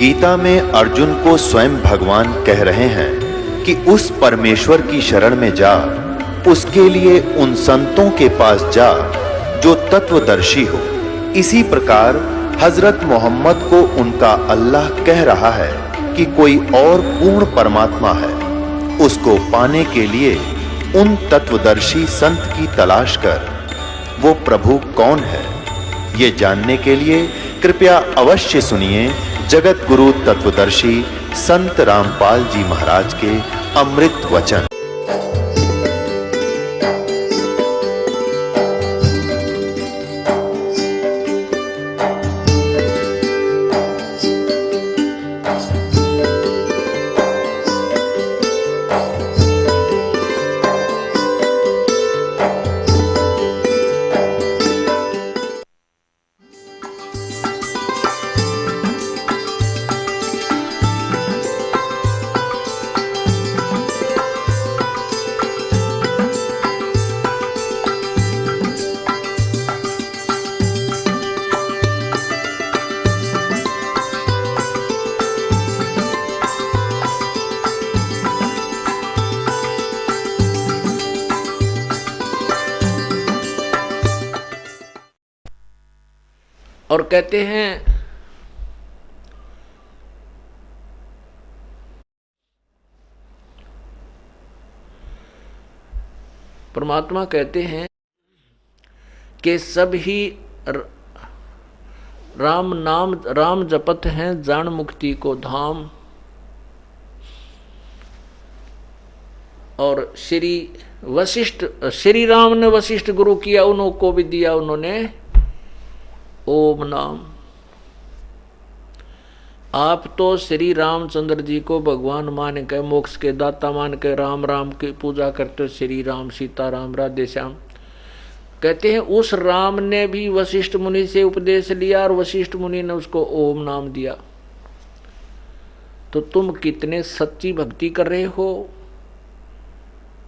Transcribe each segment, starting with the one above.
गीता में अर्जुन को स्वयं भगवान कह रहे हैं कि उस परमेश्वर की शरण में जा, उसके लिए उन संतों के पास जा जो तत्वदर्शी हो। इसी प्रकार हजरत मोहम्मद को उनका अल्लाह कह रहा है कि कोई और पूर्ण परमात्मा है, उसको पाने के लिए उन तत्वदर्शी संत की तलाश कर। वो प्रभु कौन है, ये जानने के लिए कृपया अवश्य सुनिए जगत गुरु तत्वदर्शी संत रामपाल जी महाराज के अमृत वचन। और कहते हैं परमात्मा कहते हैं कि सब ही राम नाम राम जपत हैं जान मुक्ति को धाम। और श्री राम ने वशिष्ठ गुरु किया, उन्हों को भी दिया उन्होंने ओम नाम। आप तो श्री रामचंद्र जी को भगवान मान के, मोक्ष के दाता मान के राम राम की पूजा करते हो, श्री राम सीता राम राधे श्याम। कहते हैं उस राम ने भी वशिष्ठ मुनि से उपदेश लिया और वशिष्ठ मुनि ने उसको ओम नाम दिया। तो तुम कितने सच्ची भक्ति कर रहे हो,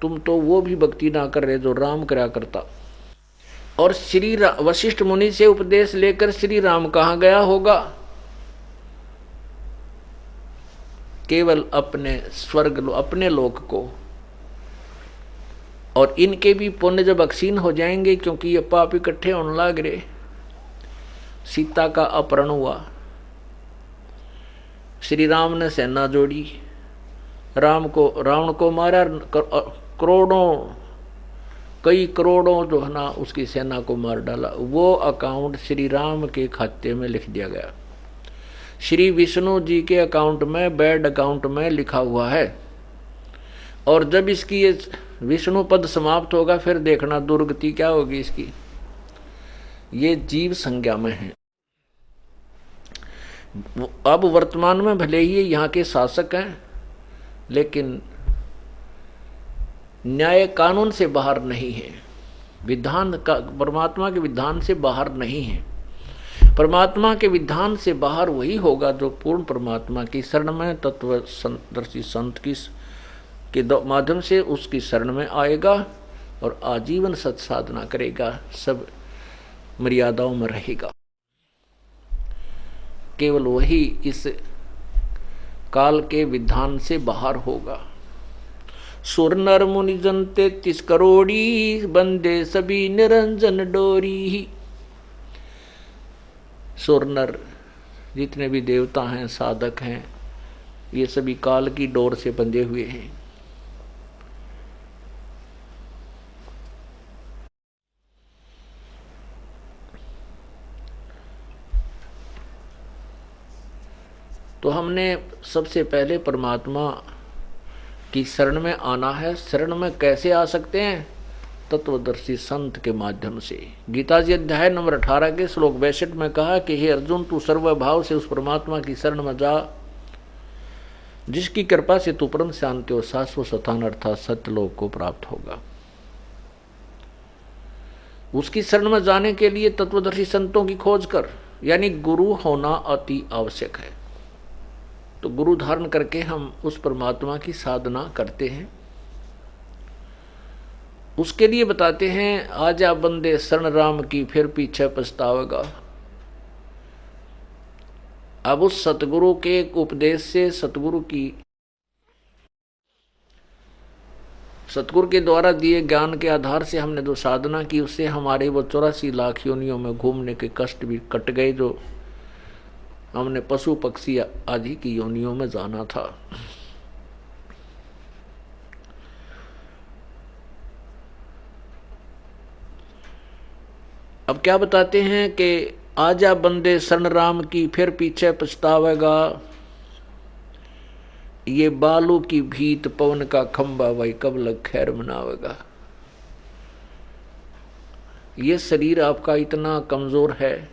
तुम तो वो भी भक्ति ना कर रहे जो राम करा करता। और वशिष्ठ मुनि से उपदेश लेकर श्री राम कहाँ गया होगा? केवल अपने स्वर्ग अपने लोक को। और इनके भी पुण्य जब अक्षीण हो जाएंगे, क्योंकि ये पाप इकट्ठे होने लग रहे। सीता का अपहरण हुआ, श्री राम ने सेना जोड़ी, रावण को मारा, कई करोड़ों जो है ना उसकी सेना को मार डाला। वो अकाउंट श्री राम के खाते में लिख दिया गया, श्री विष्णु जी के अकाउंट में, बैड अकाउंट में लिखा हुआ है। और जब इसकी ये विष्णु पद समाप्त होगा, फिर देखना दुर्गति क्या होगी इसकी। ये जीव संज्ञा में है। अब वर्तमान में भले ही यहाँ के शासक हैं, लेकिन न्याय कानून से बाहर नहीं है, विधान का परमात्मा के विधान से बाहर नहीं है। परमात्मा के विधान से बाहर वही होगा जो पूर्ण परमात्मा की शरण में, तत्वदर्शी संत की के माध्यम से उसकी शरण में आएगा और आजीवन सत साधना करेगा, सब मर्यादाओं में रहेगा। केवल वही इस काल के विधान से बाहर होगा। सुर नर मुनि जन 33 करोड़ी, बंदे सभी निरंजन डोरी। सुर नर जितने भी देवता हैं, साधक हैं, ये सभी काल की डोर से बंधे हुए हैं। तो हमने सबसे पहले परमात्मा की शरण में आना है। शरण में कैसे आ सकते हैं? तत्वदर्शी संत के माध्यम से। गीता जी अध्याय नंबर 18 के श्लोक 62 में कहा कि हे अर्जुन, तू सर्वभाव से उस परमात्मा की शरण में जा जिसकी कृपा से तू परम शांति और शाश्वत स्थान अर्थात सत्यलोक को प्राप्त होगा। उसकी शरण में जाने के लिए तत्वदर्शी संतों की खोज कर, यानी गुरु होना अति आवश्यक है। तो गुरु धारण करके हम उस परमात्मा की साधना करते हैं। उसके लिए बताते हैं, आजा बंदे शरण राम की, फिर पीछे पछतावेगा। अब उस सतगुरु के उपदेश से, सतगुरु के द्वारा दिए ज्ञान के आधार से हमने जो साधना की, उससे हमारे वो 84 लाख योनियों में घूमने के कष्ट भी कट गए, जो हमने पशु पक्षी आदि की योनियों में जाना था। अब क्या बताते हैं कि आजा बंदे शरण राम की, फिर पीछे पछतावेगा। ये बालू की भीत पवन का खंबा, भाई कब लग खैर मनावेगा। ये शरीर आपका इतना कमजोर है,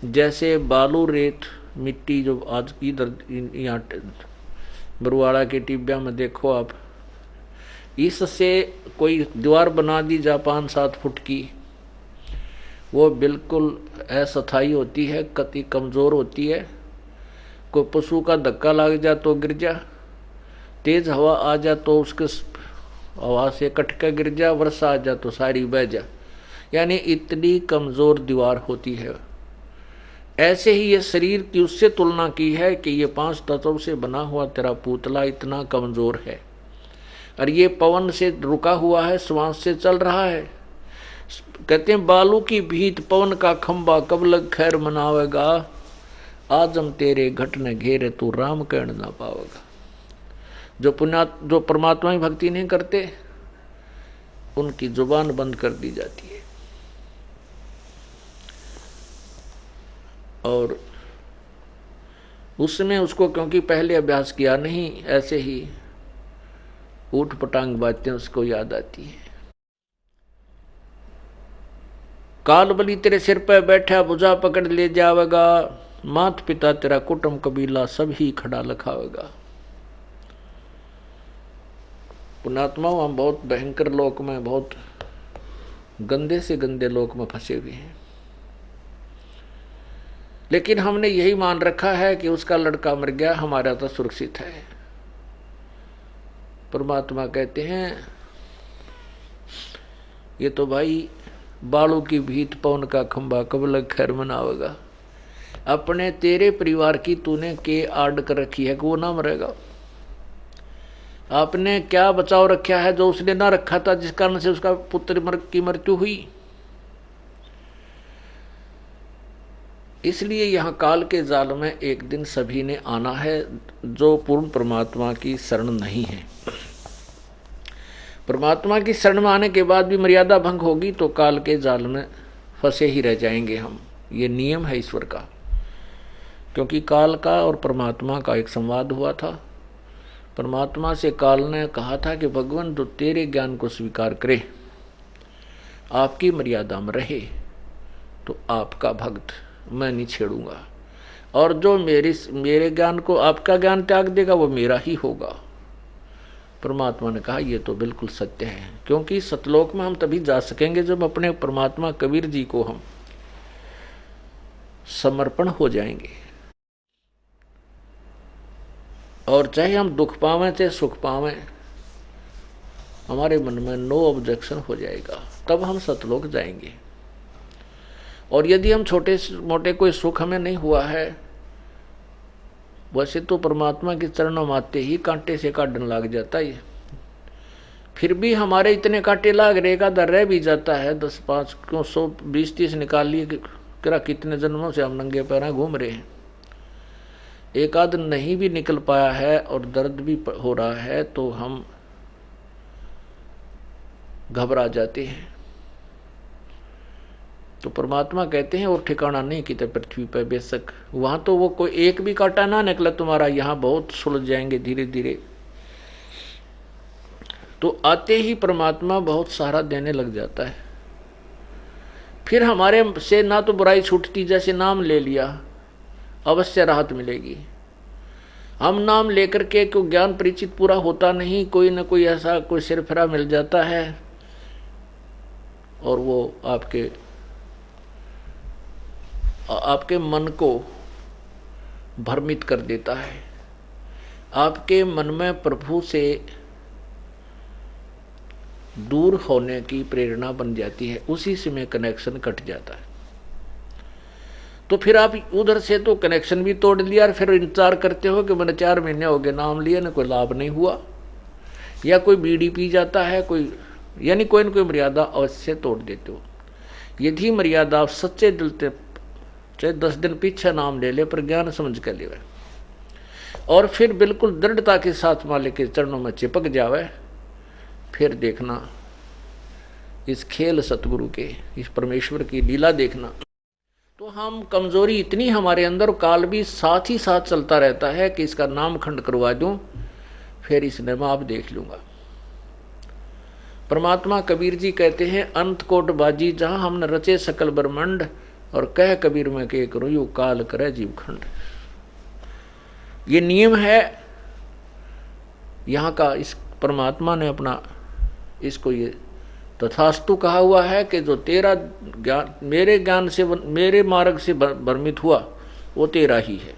जैसे बालू रेत मिट्टी जो आज इधर यहाँ बरुआड़ा के टिब्बिया में देखो आप, इससे कोई दीवार बना दी जा 5-7 फुट की, वो बिल्कुल अस्थायी होती है, कति कमज़ोर होती है। कोई पशु का धक्का लग जा तो गिर जा, तेज हवा आ जा तो उसके हवा से कट के गिर जा, वर्षा आ जा तो सारी बह जा, यानी इतनी कमज़ोर दीवार होती है। ऐसे ही ये शरीर की उससे तुलना की है कि ये 5 तत्वों से बना हुआ तेरा पुतला इतना कमज़ोर है, और ये पवन से रुका हुआ है, श्वास से चल रहा है। कहते हैं बालू की भीत पवन का खंबा, कब लग खैर मनावेगा। आज हम तेरे घट न घेरे, तू राम कहन ना पावेगा। जो परमात्मा की भक्ति नहीं करते, उनकी जुबान बंद कर दी जाती है, और उसमें उसको क्योंकि पहले अभ्यास किया नहीं, ऐसे ही ऊट पटांग बातें उसको याद आती है। काल बलि तेरे सिर पर बैठा, भुजा पकड़ ले जावेगा। मात पिता तेरा कुटुंब कबीला सब ही खड़ा लखावेगा। पुण्यात्माओं, हम बहुत भयंकर लोक में, बहुत गंदे से गंदे लोक में फंसे हुए हैं, लेकिन हमने यही मान रखा है कि उसका लड़का मर गया, हमारा तो सुरक्षित है। परमात्मा कहते हैं ये तो भाई बालू की भीत पवन का खंबा, कब लग खैर मनावेगा। अपने तेरे परिवार की तूने के आड़ कर रखी है कि वो ना मरेगा। आपने क्या बचाव रखा है जो उसने ना रखा था, जिस कारण से उसका पुत्र की मृत्यु हुई। इसलिए यहाँ काल के जाल में एक दिन सभी ने आना है, जो पूर्ण परमात्मा की शरण नहीं है। परमात्मा की शरण में आने के बाद भी मर्यादा भंग होगी तो काल के जाल में फंसे ही रह जाएंगे हम। ये नियम है ईश्वर का, क्योंकि काल का और परमात्मा का एक संवाद हुआ था। परमात्मा से काल ने कहा था कि भगवान जो तेरे ज्ञान को स्वीकार करे, आपकी मर्यादा में रहे, तो आपका भक्त मैं नहीं छेड़ूंगा, और जो मेरे ज्ञान को, आपका ज्ञान त्याग देगा वो मेरा ही होगा। परमात्मा ने कहा ये तो बिल्कुल सत्य है, क्योंकि सतलोक में हम तभी जा सकेंगे जब अपने परमात्मा कबीर जी को हम समर्पण हो जाएंगे। और चाहे हम दुख पावें चाहे सुख पावें, हमारे मन में नो ऑब्जेक्शन हो जाएगा, तब हम सतलोक जाएंगे। और यदि हम छोटे मोटे कोई सुख हमें नहीं हुआ है, वैसे तो परमात्मा के चरणों में आते ही कांटे से काटने लग जाता है, फिर भी हमारे इतने कांटे लाग रहेगा, दर रह भी जाता है। 10-5 क्यों 100 20-30 निकाल लिए, कितने जन्मों से हम नंगे पैर घूम रहे हैं। एक आध नहीं भी निकल पाया है और दर्द भी हो रहा है तो हम घबरा जाते हैं। तो परमात्मा कहते हैं और ठिकाना नहीं किते पृथ्वी पर, बेशक वहां तो वो कोई एक भी कांटा ना निकला तुम्हारा, यहाँ बहुत सुलझ जाएंगे धीरे धीरे। तो आते ही परमात्मा बहुत सारा देने लग जाता है। फिर हमारे से ना तो बुराई छूटती, जैसे नाम ले लिया अवश्य राहत मिलेगी। हम नाम लेकर के क्यों ज्ञान परिचित पूरा होता नहीं, कोई ना कोई ऐसा कोई सिरफिरा मिल जाता है और वो आपके मन को भ्रमित कर देता है। आपके मन में प्रभु से दूर होने की प्रेरणा बन जाती है, उसी से में कनेक्शन कट जाता है। तो फिर आप उधर से तो कनेक्शन भी तोड़ लिया और फिर इंतजार करते हो कि मैंने 4 महीने हो गए नाम लिया ना कोई लाभ नहीं हुआ, या कोई बीड़ी पी जाता है कोई, यानी कोई न कोई मर्यादा अवश्य तोड़ देते हो। यदि मर्यादा आप सच्चे दिल से चाहे 10 दिन पीछे नाम ले ले पर ज्ञान समझ कर ले और फिर बिल्कुल दृढ़ता के साथ मालिक के चरणों में चिपक जावे, फिर देखना इस खेल सतगुरु के, इस परमेश्वर की लीला देखना। तो हम कमजोरी इतनी हमारे अंदर, काल भी साथ ही साथ चलता रहता है कि इसका नाम खंड करवा दूं, फिर इसने मैं आप देख लूंगा। परमात्मा कबीर जी कहते हैं अंत कोट बाजी जहां हमने रचे सकल ब्रह्मांड, और कह कबीर में के करूं यू काल करे जीव खंड। ये नियम है यहाँ का, इस परमात्मा ने अपना इसको ये तथास्तु कहा हुआ है कि जो तेरा ज्ञान मेरे ज्ञान से मेरे मार्ग से भ्रमित हुआ वो तेरा ही है।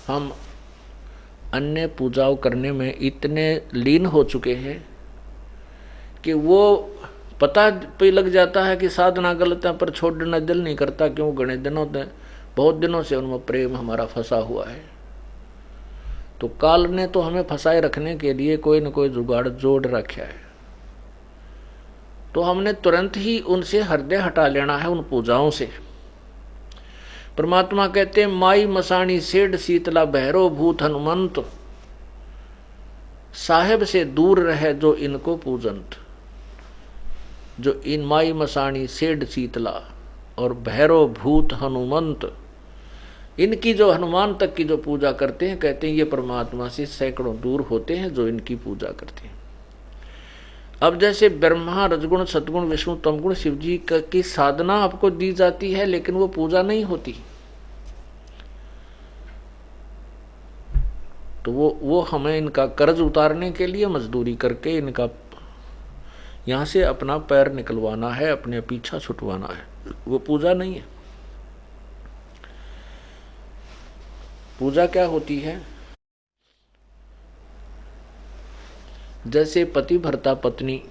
हम अन्य पूजाओं करने में इतने लीन हो चुके हैं कि वो पता पे लग जाता है कि साधना गलत है, पर छोड़ना दिल नहीं करता। क्यों? घने दिनों से, बहुत दिनों से उनमें प्रेम हमारा फंसा हुआ है। तो काल ने तो हमें फंसाए रखने के लिए कोई न कोई जुगाड़ जोड़ रखा है, तो हमने तुरंत ही उनसे हृदय हटा लेना है, उन पूजाओं से। परमात्मा कहते हैं माई मसाणी सेठ शीतला भैरो भूत हनुमंत, साहेब से दूर रहे जो इनको पूजंत। जो इन माई मसाणी सेठ शीतला और भैरो भूत हनुमंत, इनकी जो हनुमान तक की जो पूजा करते हैं, कहते हैं ये परमात्मा से सैकड़ों दूर होते हैं जो इनकी पूजा करते हैं। अब जैसे ब्रह्मा रजगुण सतगुण विष्णु तमगुण शिव जी की साधना आपको दी जाती है, लेकिन वो पूजा नहीं होती। तो वो हमें इनका कर्ज उतारने के लिए मजदूरी करके इनका यहाँ से अपना पैर निकलवाना है, अपने पीछा छुटवाना है, वो पूजा नहीं है। पूजा क्या होती है? जैसे पति भर्ता पत्नी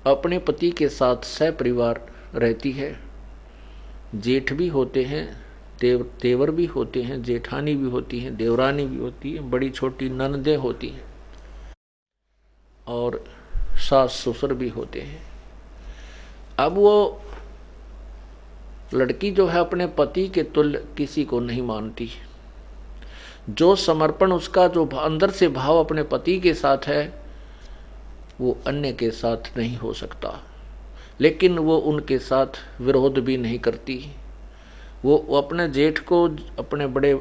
अपने पति के साथ सहपरिवार रहती है, जेठ भी होते हैं, तेवर भी होते हैं, जेठानी भी होती हैं, देवरानी भी होती है, बड़ी छोटी ननदें होती हैं और सास ससुर भी होते हैं। अब वो लड़की जो है अपने पति के तुल्य किसी को नहीं मानती। जो समर्पण उसका जो अंदर से भाव अपने पति के साथ है वो अन्य के साथ नहीं हो सकता। लेकिन वो उनके साथ विरोध भी नहीं करती। वो अपने जेठ को अपने बड़े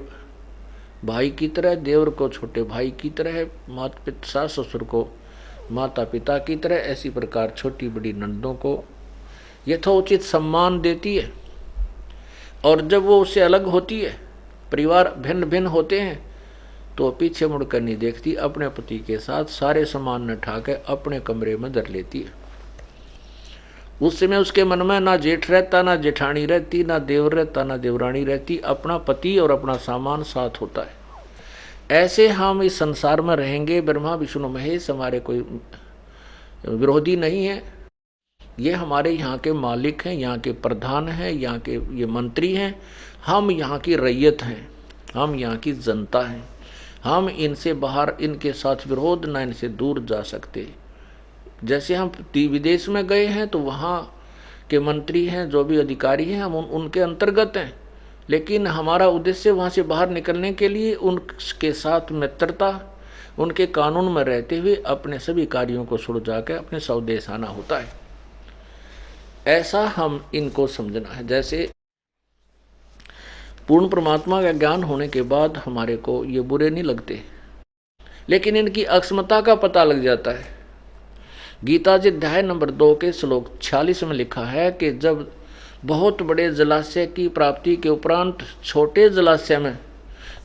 भाई की तरह, देवर को छोटे भाई की तरह, माता पिता सास ससुर को माता पिता की तरह, ऐसी प्रकार छोटी बड़ी नंदों को यथोचित सम्मान देती है। और जब वो उससे अलग होती है, परिवार भिन्न भिन्न होते हैं, तो पीछे मुड़कर नहीं देखती, अपने पति के साथ सारे सामान न उठा के अपने कमरे में धर लेती है। उस समय उसके मन में ना जेठ रहता, ना जेठानी रहती, ना देवर रहता, ना देवरानी रहती, अपना पति और अपना सामान साथ होता है। ऐसे हम इस संसार में रहेंगे। ब्रह्मा विष्णु महेश हमारे कोई विरोधी नहीं है, ये हमारे यहाँ के मालिक हैं, यहाँ के प्रधान हैं, यहाँ के ये मंत्री हैं। हम यहाँ की रैयत हैं, हम यहाँ की जनता हैं। हम इनसे बाहर, इनके साथ विरोध ना इनसे दूर जा सकते। जैसे हम विदेश में गए हैं तो वहाँ के मंत्री हैं, जो भी अधिकारी हैं, हम उनके अंतर्गत हैं। लेकिन हमारा उद्देश्य वहाँ से बाहर निकलने के लिए उनके साथ मित्रता, उनके कानून में रहते हुए अपने सभी कार्यों को सुलझा के अपने स्वदेश आना होता है। ऐसा हम इनको समझना है। जैसे पूर्ण परमात्मा का ज्ञान होने के बाद हमारे को ये बुरे नहीं लगते, लेकिन इनकी अक्षमता का पता लग जाता है। गीता जी अध्याय नंबर 2 के श्लोक 46 में लिखा है कि जब बहुत बड़े जलाशय की प्राप्ति के उपरांत छोटे जलाशय में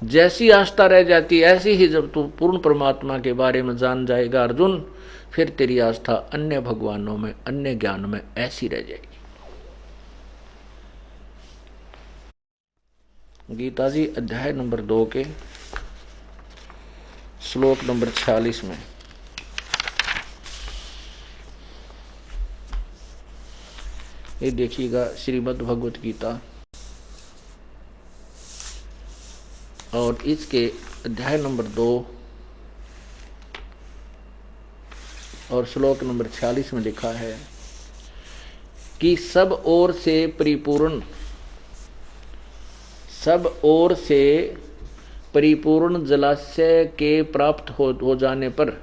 जैसी आस्था रह जाती, ऐसी ही जब तू पूर्ण परमात्मा के बारे में जान जाएगा अर्जुन, फिर तेरी आस्था अन्य भगवानों में, अन्य ज्ञान में ऐसी रह जाएगी। गीता जी अध्याय नंबर 2 के श्लोक नंबर 46 में ये देखिएगा श्रीमद् भगवत गीता और इसके अध्याय नंबर 2 और श्लोक नंबर 46 में लिखा है कि सब ओर से परिपूर्ण जलाशय के प्राप्त हो जाने पर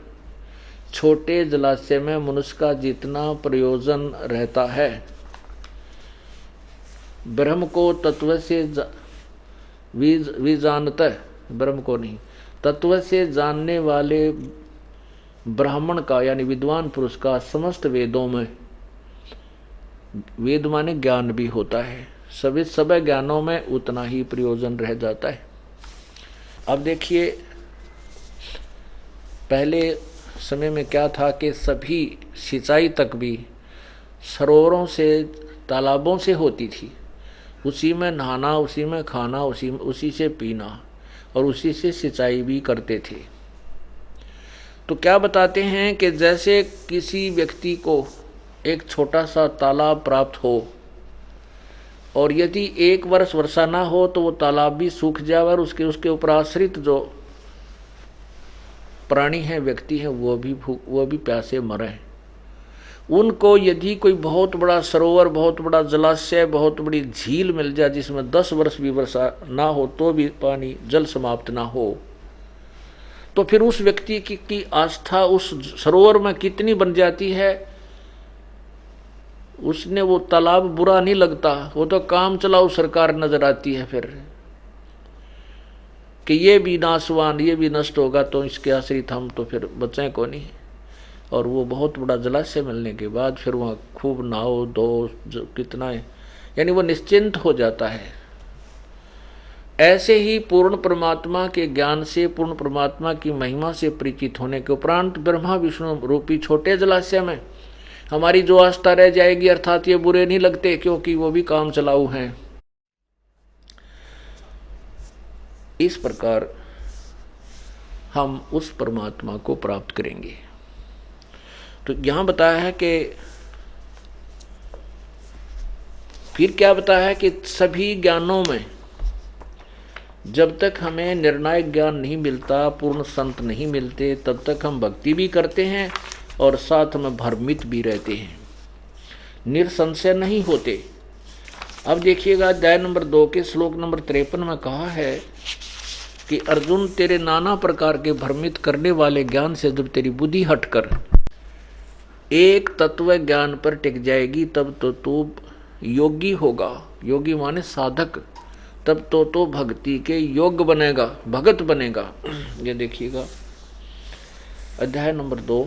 छोटे जलाशय में मनुष्य का जितना प्रयोजन रहता है, ब्रह्म को तत्व से ब्रह्म को नहीं, तत्व से जानने वाले ब्राह्मण का यानी विद्वान पुरुष का समस्त वेदों में, वेद माने ज्ञान भी होता है, सभी ज्ञानों में उतना ही प्रयोजन रह जाता है। अब देखिए, पहले समय में क्या था कि सभी सिंचाई तक भी सरोवरों से, तालाबों से होती थी। उसी में नहाना, उसी में खाना, उसी से पीना और उसी से सिंचाई भी करते थे। तो क्या बताते हैं कि जैसे किसी व्यक्ति को एक छोटा सा तालाब प्राप्त हो और यदि 1 वर्ष वर्षा ना हो तो वो तालाब भी सूख जाए और उसके ऊपर आश्रित जो प्राणी हैं, व्यक्ति हैं, वो भी प्यासे मरे। उनको यदि कोई बहुत बड़ा सरोवर, बहुत बड़ा जलाशय, बहुत बड़ी झील मिल जाए जिसमें 10 वर्ष भी वर्षा ना हो तो भी पानी जल समाप्त ना हो, तो फिर उस व्यक्ति की आस्था उस सरोवर में कितनी बन जाती है, उसने वो तालाब बुरा नहीं लगता, वो तो काम चलाऊ सरकार नजर आती है फिर कि ये भी नाशवान, ये भी नष्ट होगा तो इसके आश्रित हम तो फिर बचें को नहीं। और वो बहुत बड़ा जलाशय मिलने के बाद फिर वहाँ खूब नहाओ धो, कितना है, यानी वो निश्चिंत हो जाता है। ऐसे ही पूर्ण परमात्मा के ज्ञान से, पूर्ण परमात्मा की महिमा से परिचित होने के उपरांत ब्रह्मा विष्णु रूपी छोटे जलाशय में हमारी जो आस्था रह जाएगी, अर्थात ये बुरे नहीं लगते क्योंकि वो भी काम चलाऊ हैं। इस प्रकार हम उस परमात्मा को प्राप्त करेंगे। तो यहां बताया है कि फिर क्या बताया है कि सभी ज्ञानों में जब तक हमें निर्णायक ज्ञान नहीं मिलता, पूर्ण संत नहीं मिलते, तब तक हम भक्ति भी करते हैं और साथ में भ्रमित भी रहते हैं, निरसंशय नहीं होते। अब देखिएगा अध्याय नंबर 2 के श्लोक नंबर 53 में कहा है कि अर्जुन, तेरे नाना प्रकार के भ्रमित करने वाले ज्ञान से जब तेरी बुद्धि हटकर एक तत्व ज्ञान पर टिक जाएगी तब तो तू योगी होगा। योगी माने साधक। तब तो भक्ति के योग्य बनेगा, भगत बनेगा। ये देखिएगा अध्याय नंबर 2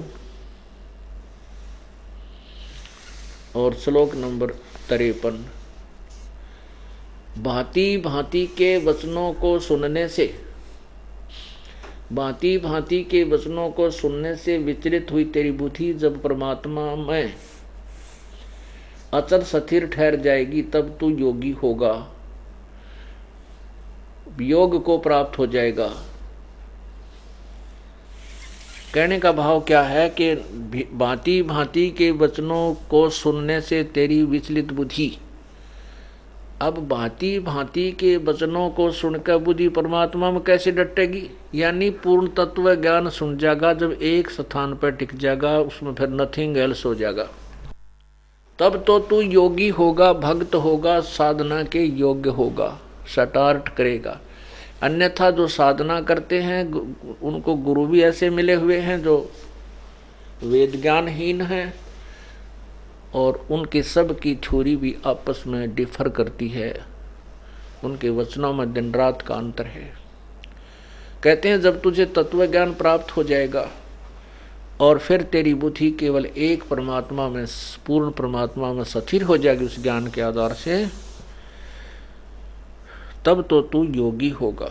और श्लोक नंबर 53। भांति भांति के वचनों को सुनने से, भांति भांति के वचनों को सुनने से विचलित हुई तेरी बुद्धि जब परमात्मा में अचल स्थिर ठहर जाएगी तब तू योगी होगा, योग को प्राप्त हो जाएगा। कहने का भाव क्या है कि भांति भांति के वचनों को सुनने से तेरी विचलित बुद्धि, अब भांति भांति के वचनों को सुनकर बुद्धि परमात्मा में कैसे डटेगी, यानी पूर्ण तत्व ज्ञान सुन जाएगा। जब एक स्थान पर टिक जाएगा उसमें फिर नथिंग एल्स हो जाएगा, तब तो तू योगी होगा, भक्त होगा, साधना के योग्य होगा, स्टार्ट करेगा। अन्यथा जो साधना करते हैं उनको गुरु भी ऐसे मिले हुए हैं जो वेद ज्ञानहीन हैं और उनके सब की थ्योरी भी आपस में डिफर करती है, उनके वचनों में दिन रात का अंतर है। कहते हैं जब तुझे तत्व ज्ञान प्राप्त हो जाएगा और फिर तेरी बुद्धि केवल एक परमात्मा में, पूर्ण परमात्मा में स्थिर हो जाएगी उस ज्ञान के आधार से, तब तो तू योगी होगा।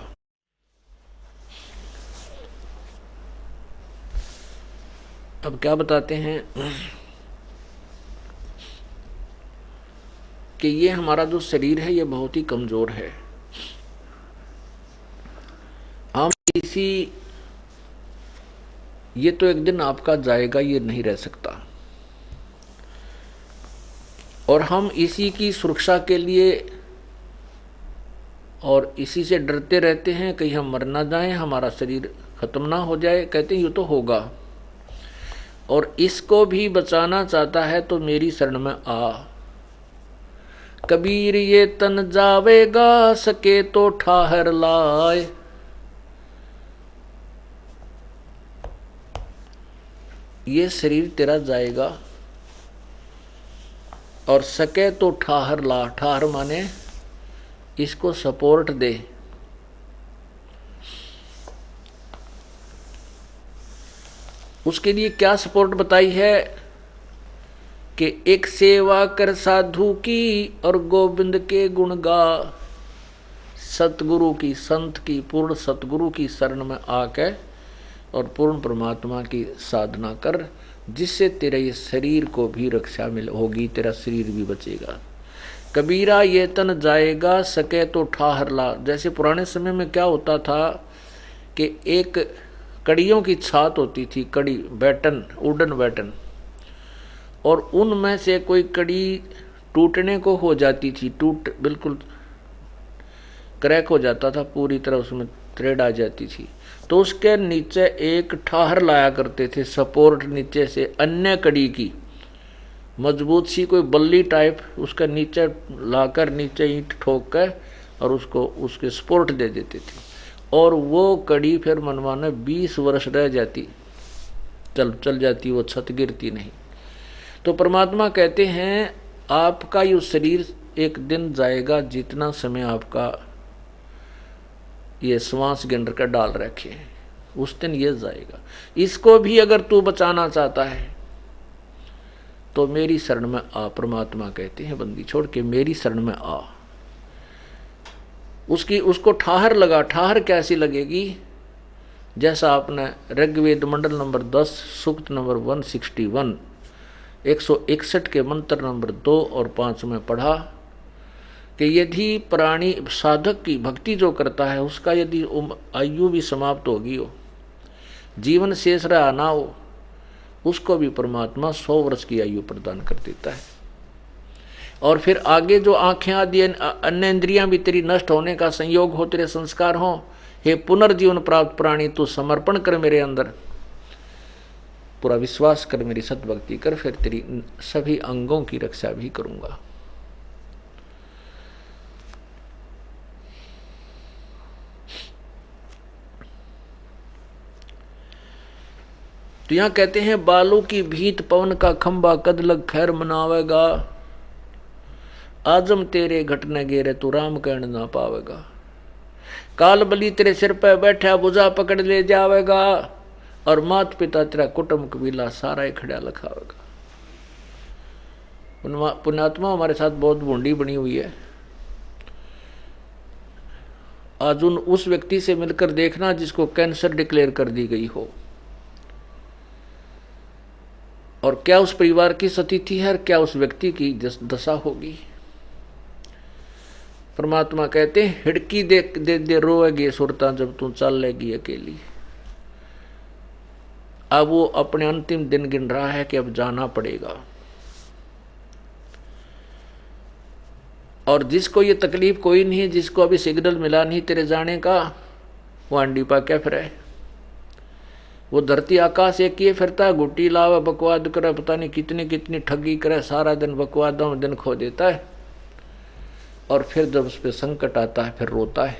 अब क्या बताते हैं कि ये हमारा जो शरीर है ये बहुत ही कमजोर है। हम ये तो एक दिन आपका जाएगा, ये नहीं रह सकता। और हम इसी की सुरक्षा के लिए और इसी से डरते रहते हैं कहीं हम मर ना जाएं, हमारा शरीर खत्म ना हो जाए। कहते हैं ये तो होगा, और इसको भी बचाना चाहता है तो मेरी शरण में आ। कबीर ये तन जावेगा, सके तो ठाहर लाए। ये शरीर तेरा जाएगा और सके तो ठाहर ला। ठाहर माने इसको सपोर्ट दे। उसके लिए क्या सपोर्ट बताई है कि एक सेवा कर साधु की और गोविंद के गुण गा। सतगुरु की, संत की, पूर्ण सतगुरु की शरण में आके और पूर्ण परमात्मा की साधना कर, जिससे तेरे ये शरीर को भी रक्षा मिल होगी, तेरा शरीर भी बचेगा। कबीरा ये तन जाएगा, सके तो ठाहर ला। जैसे पुराने समय में क्या होता था कि एक कड़ियों की छात होती थी, कड़ी बैटन, वुडन बैटन, और उनमें से कोई कड़ी टूटने को हो जाती थी, बिल्कुल क्रैक हो जाता था, पूरी तरह उसमें थ्रेड आ जाती थी, तो उसके नीचे एक ठाहर लाया करते थे, सपोर्ट नीचे से अन्य कड़ी की मजबूत सी कोई बल्ली टाइप, उसका नीचे लाकर नीचे ईंट ठोक कर और उसको उसके सपोर्ट दे देते थे, और वो कड़ी फिर मनमाने 20 वर्ष रह जाती, चल जाती, वो छत गिरती नहीं। तो परमात्मा कहते हैं आपका ये शरीर एक दिन जाएगा, जितना समय आपका ये श्वास गिन कर डाल रखे हैं, उस दिन ये जाएगा। इसको भी अगर तू बचाना चाहता है तो मेरी शरण में आ। परमात्मा कहते हैं बंदी छोड़ के मेरी शरण में आ। उसको ठाहर लगा। ठाहर कैसी लगेगी? जैसा आपने ऋग्वेद मंडल नंबर 10 सूक्त नंबर 161 161 के मंत्र नंबर 2 और 5 में पढ़ा कि यदि प्राणी साधक की भक्ति जो करता है उसका यदि आयु भी समाप्त होगी हो, जीवन शेष रहा ना हो, उसको भी परमात्मा 100 वर्ष की आयु प्रदान कर देता है। और फिर आगे जो आंखें आदि अन्य इंद्रियां भी तेरी नष्ट होने का संयोग हो, तेरे संस्कार हो, हे पुनर्जीवन प्राप्त प्राणी तू समर्पण कर मेरे अंदर, पूरा विश्वास कर, मेरी सतभक्ति कर, फिर तेरी सभी अंगों की रक्षा भी करूंगा। तो यहां कहते हैं बालू की भीत पवन का खंबा कद लग खैर मनावेगा, आजम तेरे घटने गेरे तू राम कहने ना पावेगा। काल बली तेरे सिर पर बैठा बुझा पकड़ ले जावेगा, और मात पिता तेरा कुटुंब कबीला सारा ही खड़ा लखावेगा। पुण्यात्मा हमारे साथ बहुत बूंदी बनी हुई है। आज उस व्यक्ति से मिलकर देखना जिसको कैंसर डिक्लेयर कर दी गई हो, और क्या उस परिवार की स्थिति है, क्या उस व्यक्ति की दशा होगी। परमात्मा कहते हैं हिड़की दे रोएगी सुरता जब तू चल लेगी अकेली। अब वो अपने अंतिम दिन गिन रहा है कि अब जाना पड़ेगा, और जिसको ये तकलीफ कोई नहीं है, जिसको अभी सिग्नल मिला नहीं तेरे जाने का, वो अंडी पा क्या फिर वो धरती आकाश एक ही फिरता, गुटी लावा बकवाद करे, पता नहीं कितनी कितनी ठगी करे, सारा दिन बकवादों में दिन खो देता है, और फिर जब उस पर संकट आता है फिर रोता है।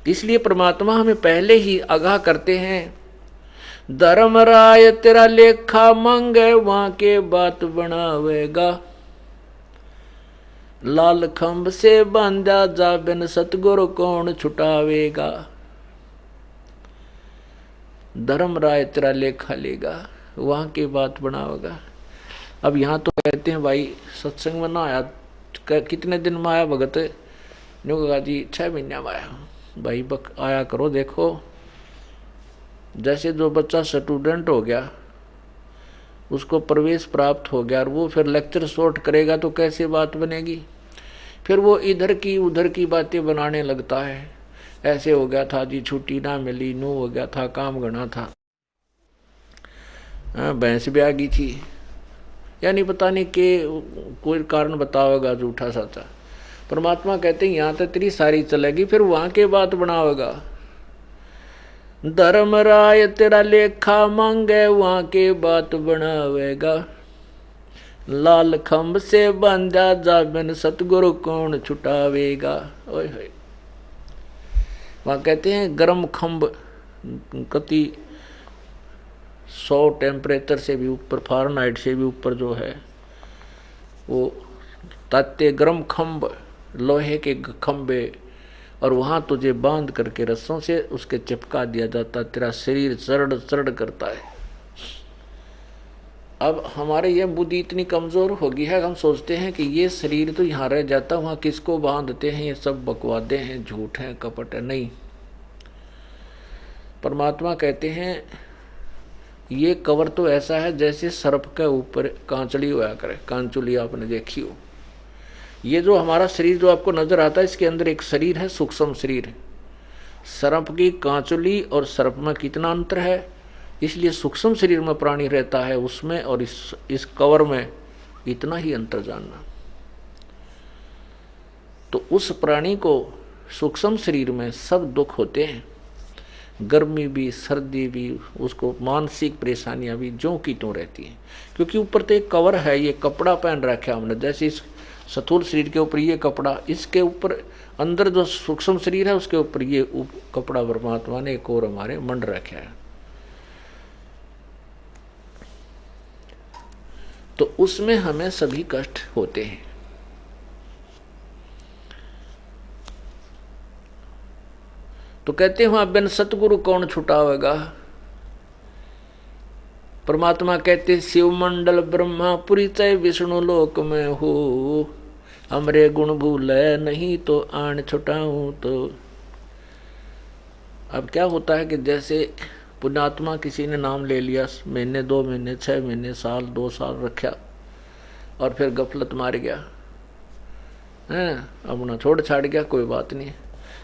इसलिए परमात्मा हमें पहले ही आगाह करते हैं, धर्मराय तेरा लेखा मांगे वहां के बात बनावेगा, लाल खंभ से बांधा जा बिन सतगुरु कौन छुटावेगा। धर्मराय तेरा लेखा लेगा, वहां की बात बनावेगा। अब यहाँ तो कहते हैं भाई सत्संग में ना आया, कितने दिन में आया भगत? न्यू कहा जी 6 महीने में आया। भाई आया करो। देखो जैसे जो बच्चा स्टूडेंट हो गया, उसको प्रवेश प्राप्त हो गया, और वो फिर लेक्चर शॉर्ट करेगा तो कैसे बात बनेगी? फिर वो इधर की उधर की बातें बनाने लगता है। ऐसे हो गया था जी, छुट्टी ना मिली, नू हो गया था, काम घना था, भैंस भी आ गई थी, यानी पता नहीं कि कोई कारण बताओगा झूठा सच्चा। परमात्मा कहते हैं यहाँ तो तेरी सारी चलेगी, फिर वहाँ के बात बनाओगा। धर्मराय तेरा लेखा मांगे, वहाँ के बात बनावेगा। लाल खम्भ से बांधा जाबन, सतगुरु कौन छुटावेगा। ओए होए, वहाँ कहते हैं गर्म खम्भ कति 100 टेम्परेचर से भी ऊपर, फ़ारेनहाइट से भी ऊपर जो है वो ताते गर्म खम्भ, लोहे के खम्भे, और वहाँ तुझे बांध करके रस्सों से उसके चिपका दिया जाता, तेरा शरीर चरड़ चरड़ करता है। अब हमारे ये बुद्धि इतनी कमज़ोर हो गई है, हम सोचते हैं कि ये शरीर तो यहाँ रह जाता, वहाँ किसको बांधते हैं, ये सब बकवादे हैं, झूठ हैं, कपट है। नहीं, परमात्मा कहते हैं ये कवर तो ऐसा है जैसे सर्प के ऊपर कांचड़ी होया करे, कांचुली आपने देखी हो। ये जो हमारा शरीर जो आपको नजर आता है, इसके अंदर एक शरीर है, सूक्ष्म शरीर है। सर्प की कांचुली और सर्प में कितना अंतर है, इसलिए सूक्ष्म शरीर में प्राणी रहता है, उसमें और इस कवर में इतना ही अंतर जानना। तो उस प्राणी को सूक्ष्म शरीर में सब दुख होते हैं, गर्मी भी, सर्दी भी, उसको मानसिक परेशानियां भी ज्यों की त्यों रहती हैं, क्योंकि ऊपर तो एक कवर है, ये कपड़ा पहन रखा हमने। जैसे इस स्थूल शरीर के ऊपर ये कपड़ा, इसके ऊपर अंदर जो सूक्ष्म शरीर है उसके ऊपर ये कपड़ा परमात्मा ने एक और हमारे मंड रखा है। तो उसमें हमें सभी कष्ट होते हैं। तो कहते हैं बिन सतगुरु कौन छुटावेगा। परमात्मा कहते शिव मंडल ब्रह्मापुरी तय विष्णु लोक में हो, हमरे गुण भूले नहीं तो आन छुटाऊं। तो अब क्या होता है कि जैसे पुण्यात्मा किसी ने नाम ले लिया, महीने 2 महीने 6 महीने साल 2 साल रखा और फिर गफलत मार गया है, अपना छोड़ छाड़ गया, कोई बात नहीं।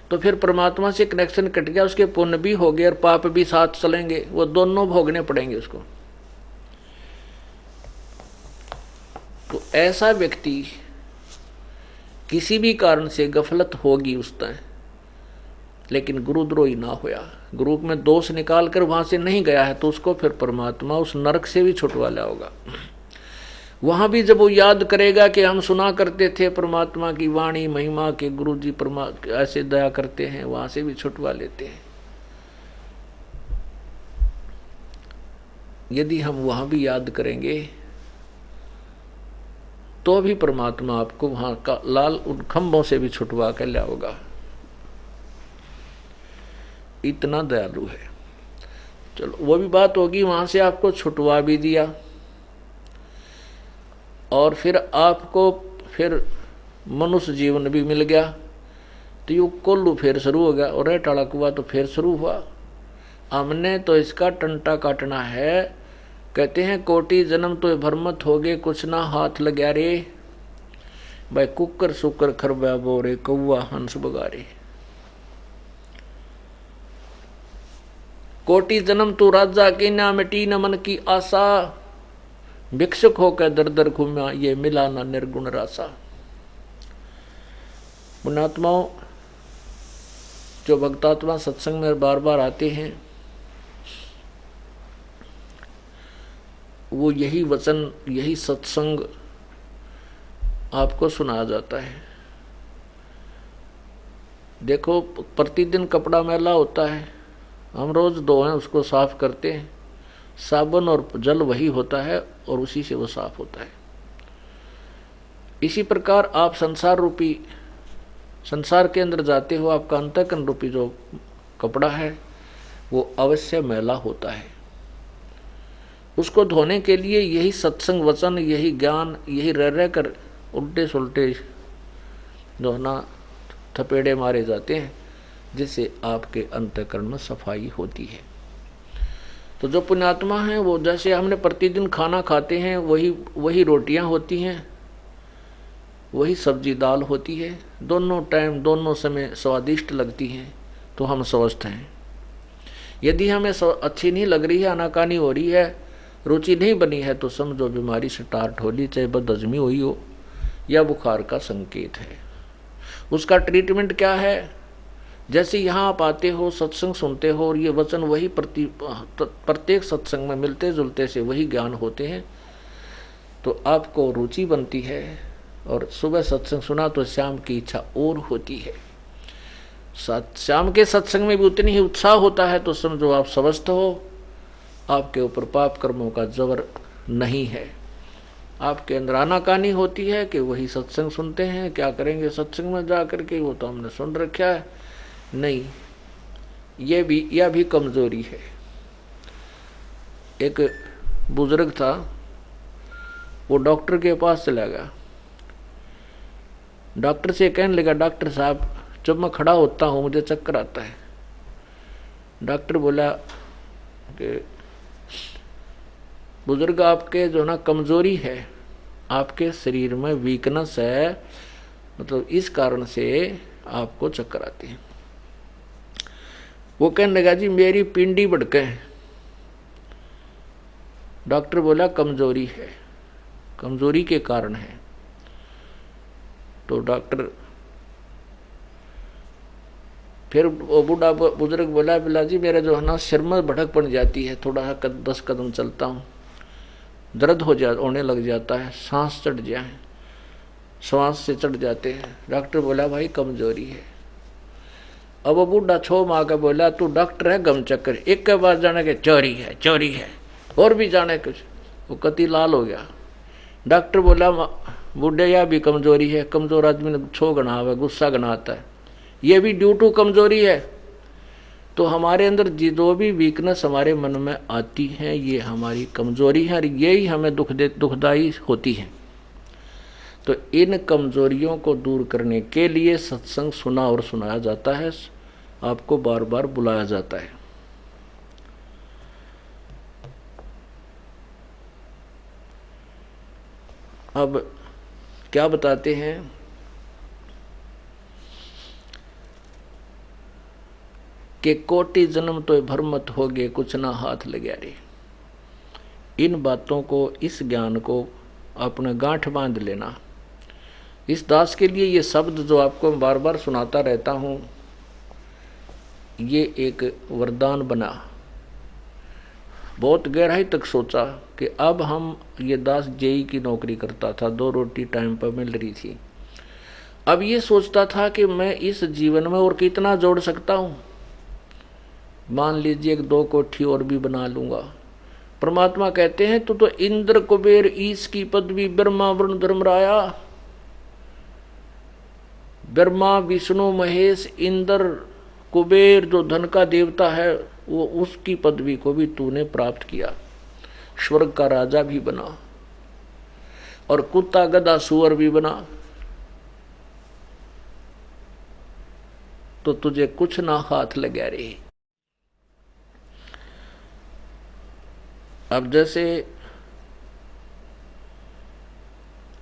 तो फिर परमात्मा से कनेक्शन कट गया, उसके पुण्य भी हो गए और पाप भी साथ चलेंगे, वो दोनों भोगने पड़ेंगे उसको। तो ऐसा व्यक्ति किसी भी कारण से गफलत होगी उस टाइम, लेकिन गुरुद्रोही ना होया, गुरु में दोष निकाल कर वहां से नहीं गया है, तो उसको फिर परमात्मा उस नरक से भी छुटवा लाएगा। वहां भी जब वो याद करेगा कि हम सुना करते थे परमात्मा की वाणी महिमा के गुरु जी ऐसे दया करते हैं, वहां से भी छुटवा लेते हैं। यदि हम वहां भी याद करेंगे तो भी परमात्मा आपको वहां का लाल उन खंभों से भी छुटवा कर लाओगा, इतना दयालु है। चलो वो भी बात होगी, वहां से आपको छुटवा भी दिया और फिर आपको फिर मनुष्य जीवन भी मिल गया, तो ये कोल्लू फिर शुरू हो गया और टाला कुआ तो फिर शुरू हुआ। हमने तो इसका टंटा काटना है। कहते हैं कोटि जन्म तो भरमत हो गए, कुछ ना हाथ लग्या रे, भाई कुकर सुकर खरबा बोरे, कौआ हंस बगारे। कोटि जन्म तो राजा की ना मिटी न मन की आशा, भिक्षुक होकर दर दर घूमा ये मिला ना निर्गुण रासा। पुण्यात्माओं जो भक्तात्मा सत्संग में बार बार आते हैं, वो यही वचन यही सत्संग आपको सुनाया जाता है। देखो प्रतिदिन कपड़ा मैला होता है, हम रोज धोएं उसको साफ करते हैं, साबुन और जल वही होता है और उसी से वो साफ होता है। इसी प्रकार आप संसार के अंदर जाते हो, आपका अंतःकरण रूपी जो कपड़ा है वो अवश्य मैला होता है। उसको धोने के लिए यही सत्संग वचन, यही ज्ञान, यही रह कर उल्टे सुलटे जो ना थपेड़े मारे जाते हैं, जिससे आपके अंतःकरण में सफाई होती है। तो जो पुण्यात्मा हैं वो जैसे हमने प्रतिदिन खाना खाते हैं, वही रोटियां होती हैं, वही सब्जी दाल होती है, दोनों टाइम दोनों समय स्वादिष्ट लगती हैं, तो हम स्वस्थ हैं। यदि हमें अच्छी नहीं लग रही है, आनाकानी हो रही है, रुचि नहीं बनी है तो समझो बीमारी स्टार्ट होली, चाहे बदहजमी हुई हो या बुखार का संकेत है। उसका ट्रीटमेंट क्या है? जैसे यहाँ आप आते हो, सत्संग सुनते हो और ये वचन वही प्रत्येक सत्संग में मिलते जुलते से वही ज्ञान होते हैं, तो आपको रुचि बनती है और सुबह सत्संग सुना तो शाम की इच्छा और होती है। शाम के सत्संग में भी उतनी ही उत्साह होता है, तो समझो आप स्वस्थ हो, आपके ऊपर पाप कर्मों का जबर नहीं है। आपके अंदर आनाकानी होती है कि वही सत्संग सुनते हैं, क्या करेंगे सत्संग में जा करके, वो तो हमने सुन रखा है। नहीं, यह भी कमजोरी है। एक बुजुर्ग था, वो डॉक्टर के पास चला गया। डॉक्टर से कहने लगा, डॉक्टर साहब जब मैं खड़ा होता हूँ मुझे चक्कर आता है। डॉक्टर बोला कि बुजुर्ग आपके जो ना कमजोरी है, आपके शरीर में वीकनेस है, मतलब इस कारण से आपको चक्कर आते हैं। वो कहने लगा, जी मेरी पिंडी भड़के है। डॉक्टर बोला कमजोरी है, कमजोरी के कारण है। तो डॉक्टर फिर वो बूढ़ा बुजुर्ग बोला, बिलाजी मेरा जो है ना सिर में भड़क पड़ जाती है, थोड़ा सा 10 कदम चलता हूँ दर्द होने लग जाता है, सांस चढ़ जाए, श्वास से चढ़ जाते हैं। डॉक्टर बोला भाई कमजोरी है। अब वो बूढ़ा छो माँ का बोला, तू डॉक्टर है गम चक्कर, एक के बाद जाने के चोरी है चोरी है, और भी जाने कुछ। वो कति लाल हो गया। डॉक्टर बोला, बूढ़े या भी कमजोरी है, कमजोर आदमी ने छो गना हुआ, गुस्सा गना आता है, ये भी ड्यू टू कमजोरी है। तो हमारे अंदर जो भी वीकनेस हमारे मन में आती है, ये हमारी कमजोरी है और यही हमें दुखदाई होती है। तो इन कमजोरियों को दूर करने के लिए सत्संग सुना और सुनाया जाता है, आपको बार बार बुलाया जाता है। अब क्या बताते हैं कि कोटि जन्म तो भ्रमत हो गए, कुछ ना हाथ लगे रे। इन बातों को, इस ज्ञान को अपने गांठ बांध लेना। इस दास के लिए ये शब्द जो आपको बार बार सुनाता रहता हूँ, ये एक वरदान बना। बहुत गहराई तक सोचा कि अब हम, ये दास जेई की नौकरी करता था, 2 रोटी टाइम पर मिल रही थी। अब ये सोचता था कि मैं इस जीवन में और कितना जोड़ सकता हूँ। मान लीजिए 2 कोठी और भी बना लूंगा। परमात्मा कहते हैं तू तो इंद्र कुबेर ईश की पदवी, ब्रह्मा वरुण धर्मराया, ब्रह्मा विष्णु महेश इंद्र कुबेर जो धन का देवता है, वो उसकी पदवी को भी तूने प्राप्त किया, स्वर्ग का राजा भी बना और कुत्ता गधा सुअर भी बना, तो तुझे कुछ ना हाथ लगा रे। अब जैसे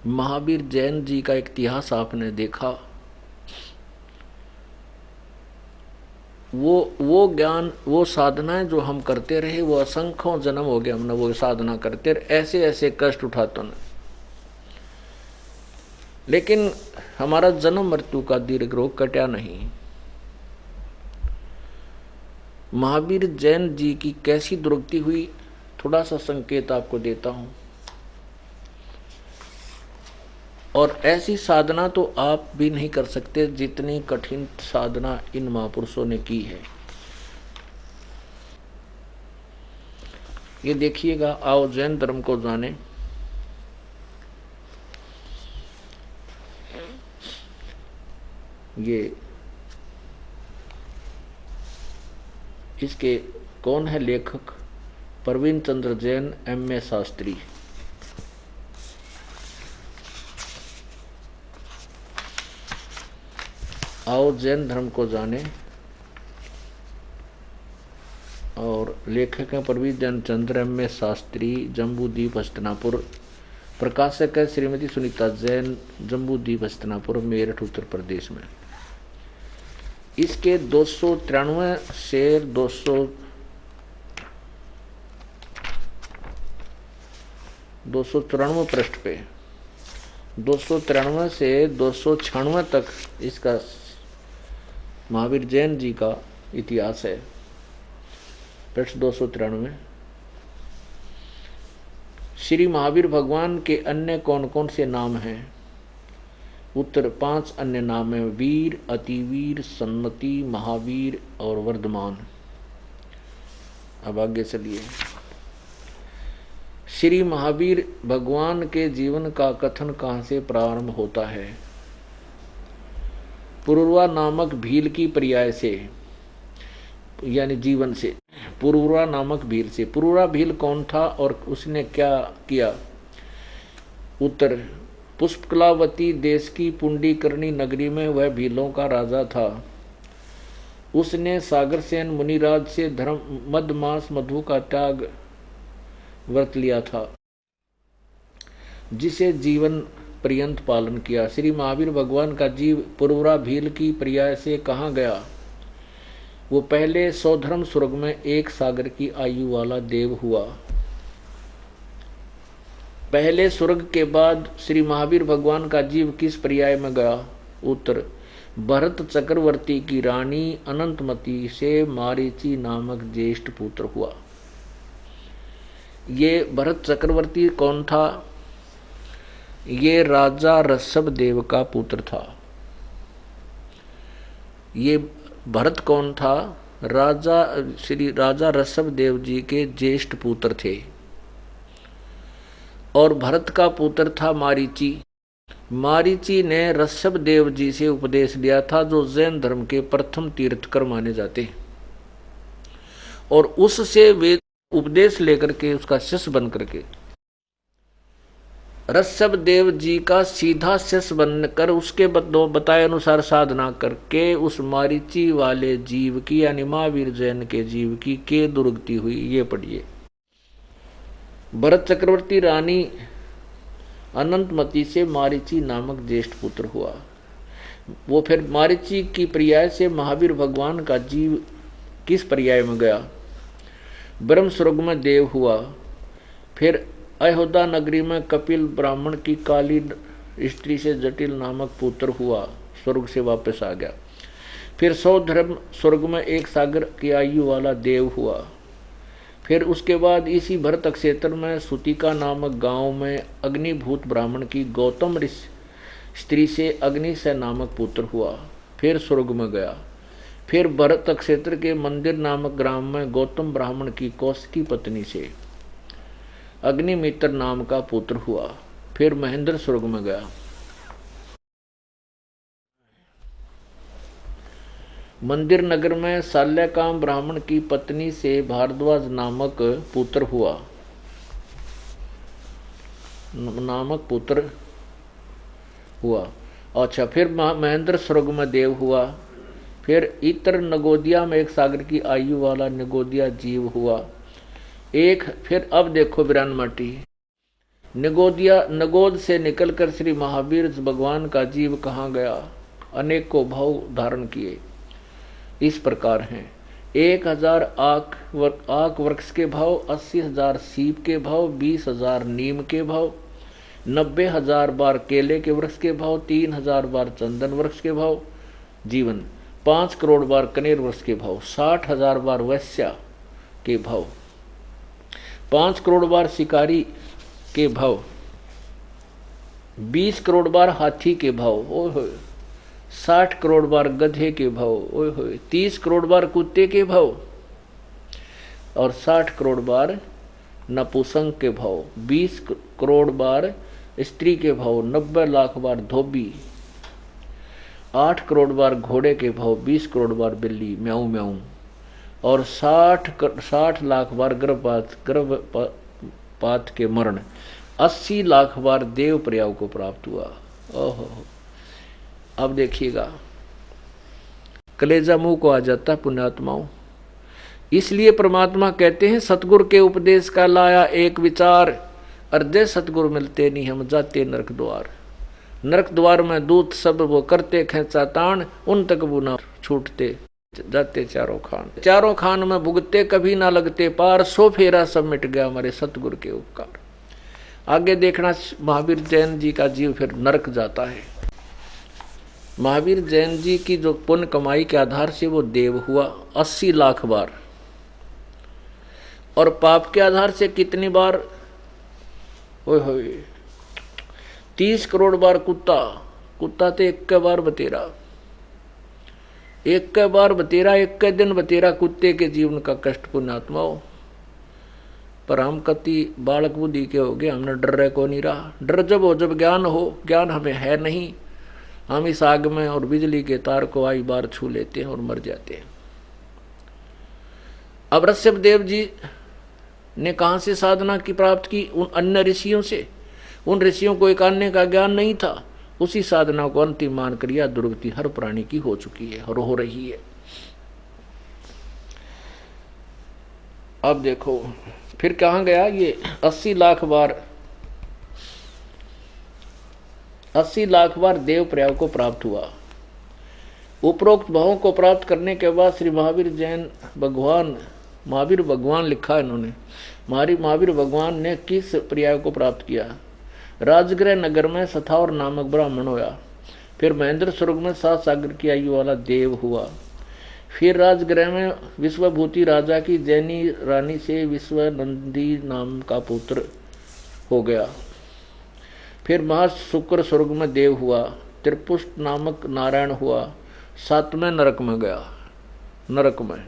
महावीर जैन जी का एक इतिहास आपने देखा, वो ज्ञान, वो साधनाएं जो हम करते रहे, वो असंख्यों जन्म हो गए हमने वो साधना करते रहे, ऐसे ऐसे कष्ट उठाते न, लेकिन हमारा जन्म मृत्यु का दीर्घ रोग कटा नहीं। महावीर जैन जी की कैसी दुर्गति हुई, थोड़ा सा संकेत आपको देता हूं। और ऐसी साधना तो आप भी नहीं कर सकते जितनी कठिन साधना इन महापुरुषों ने की है। ये देखिएगा, आओ जैन धर्म को जाने। ये इसके कौन है लेखक? प्रवीण चंद्र जैन, M.A. शास्त्री। आओ जैन धर्म को जाने। और लेखक हैं प्रवीण चंद्र M.A. शास्त्री, जम्बूद्वीप हस्तिनापुर। प्रकाशक है श्रीमती सुनीता जैन, जम्बूद्वीप हस्तिनापुर, मेरठ, उत्तर प्रदेश में। इसके 293 शेर, 293 पृष्ठ पे 293 से 296 तक इसका महावीर जैन जी का इतिहास है। पृष्ठ 293। श्री महावीर भगवान के अन्य कौन कौन से नाम हैं? उत्तर 5 अन्य नाम हैं: वीर, अतिवीर, सन्मति, महावीर और वर्धमान। अब आगे चलिए। श्री महावीर भगवान के जीवन का कथन कहाँ से प्रारंभ होता है? पुरुरवा नामक भील की पर्याय से, यानी जीवन से। पुरुरवा नामक भील से। पुरुरवा भील कौन था और उसने क्या किया? उत्तर, पुष्पकलावती देश की पुंडीकरणी नगरी में वह भीलों का राजा था। उसने सागरसेन मुनिराज से धर्म मदमास मधु का त्याग व्रत लिया था, जिसे जीवन पर्यंत पालन किया। श्री महावीर भगवान का जीव पुरुरवा भील की पर्याय से कहाँ गया? वो पहले सौधर्म स्वर्ग में 1 सागर की आयु वाला देव हुआ। पहले स्वर्ग के बाद श्री महावीर भगवान का जीव किस पर्याय में गया? उत्तर, भरत चक्रवर्ती की रानी अनंतमती से मारीची नामक ज्येष्ठ पुत्र हुआ। ये भरत चक्रवर्ती कौन था? ये राजा ऋषभ देव का पुत्र था। ये भरत कौन था? राजा ऋषभ देव जी के ज्येष्ठ पुत्र थे। और भरत का पुत्र था मारीची। मारीची ने ऋषभ देव जी से उपदेश लिया था, जो जैन धर्म के प्रथम तीर्थकर माने जाते, और उससे वे उपदेश लेकर के उसका शिष्य बन करके ऋषभ देव जी का सीधा शिष्य बनकर उसके बताए अनुसार साधना करके उस मारीची वाले जीव की, यानी महावीर जैन के जीव की के दुर्गति हुई। ये पढ़िए। भरत चक्रवर्ती रानी अनंतमती से मारीची नामक ज्येष्ठ पुत्र हुआ। वो फिर मारीची की पर्याय से महावीर भगवान का जीव किस पर्याय में गया? ब्रह्म स्वर्ग में देव हुआ। फिर अयोध्या नगरी में कपिल ब्राह्मण की काली स्त्री से जटिल नामक पुत्र हुआ, स्वर्ग से वापस आ गया। फिर सौधर्म स्वर्ग में 1 सागर की आयु वाला देव हुआ। फिर उसके बाद इसी भरत क्षेत्र में सुतिका नामक गांव में अग्निभूत ब्राह्मण की गौतम स्त्री से अग्निशय नामक पुत्र हुआ, फिर स्वर्ग में गया। फिर भरत क्षेत्र के मंदिर नामक ग्राम में गौतम ब्राह्मण की कौशिकी पत्नी से अग्निमित्र नाम का पुत्र हुआ, फिर महेंद्र स्वर्ग में गया। मंदिर नगर में शाल्यकाम ब्राह्मण की पत्नी से भारद्वाज नामक पुत्र हुआ। अच्छा, फिर महेंद्र स्वर्ग में देव हुआ। फिर इतर नगोदिया में 1 सागर की आयु वाला निगोदिया जीव हुआ। फिर अब देखो बिरान माटी, नगोद से निकलकर श्री महावीर भगवान का जीव कहाँ गया? अनेकों भाव धारण किए। इस प्रकार हैं: 1000 आक वृक्ष के भाव, 80,000 सीप के भाव, 20,000 नीम के भाव, 90,000 बार केले के वृक्ष के भाव, 3,000 बार चंदन वृक्ष के भाव जीवन, 5 करोड़ बार कनेर वृक्ष के भाव, 60,000 बार वैश्या के भाव, 5 करोड़ बार शिकारी के भाव, 20 करोड़ बार हाथी के भाव, ओए होए, 60 करोड़ बार गधे के भाव, ओए होए, 30 करोड़ बार कुत्ते के भाव, और 60 करोड़ बार नपुंसक के भाव, 20 करोड़ बार स्त्री के भाव, 90 लाख बार धोबी, 8 करोड़ बार घोड़े के भाव, 20 करोड़ बार बिल्ली म्याऊ म्याऊ, और 60 लाख बार गर्भपात के मरण, 80 लाख बार देव प्रयाग को प्राप्त हुआ। ओहो, अब देखिएगा, कलेजा मुंह को आ जाता पुण्यात्माओं। इसलिए परमात्मा कहते हैं, सतगुरु के उपदेश का लाया एक विचार, अर्धे सतगुरु मिलते नहीं हम जाते नरक द्वार। नरक द्वार में दूत सब वो करते खेचा तान, उन तक वो ना छूटते जाते चारों खान में भुगते कभी ना लगते पार, सो फेरा सब मिट गया हमारे सतगुरु के उपकार। आगे देखना, महावीर जैन जी का जीव फिर नरक जाता है। महावीर जैन जी की जो पुण्य कमाई के आधार से वो देव हुआ 80 लाख बार, और पाप के आधार से कितनी बार? ओए होए 30 करोड़ बार। कुत्ता तो एक के बार बतेरा, एक के बार बतेरा, एक के दिन बतेरा कुत्ते के जीवन का कष्ट पुण्यात्मा हो। पर हम कति बालक बुद्धि के हो गए, हमने डर रहे को नहीं रहा। डर जब हो जब ज्ञान हो, ज्ञान हमें है नहीं। हम इस आग में और बिजली के तार को आई बार छू लेते हैं और मर जाते हैं। अब ऋषभ देव जी ने कहां से साधना की प्राप्त की? उन अन्य ऋषियों से। उन ऋषियों को एक अन्य का ज्ञान नहीं था। उसी साधना को अंतिम मानकर यह दुर्गति हर प्राणी की हो चुकी है और हो रही है। अब देखो फिर कहां गया ये 80 लाख बार देव प्रयाग को प्राप्त हुआ। उपरोक्त भावों को प्राप्त करने के बाद श्री महावीर भगवान लिखा इन्होंने। महावीर भगवान ने किस पर्याय को प्राप्त किया? राजगृह नगर में सथावर नामक ब्राह्मण होया। फिर महेंद्र स्वर्ग में 7 सागर की आयु वाला देव हुआ। फिर राजगृह में विश्वभूति राजा की जैनी रानी से विश्वनंदी नाम का पुत्र हो गया। फिर महाशुक्र स्वर्ग में देव हुआ। त्रिपुष्ट नामक नारायण हुआ। 7वें नरक में गया, नरक में।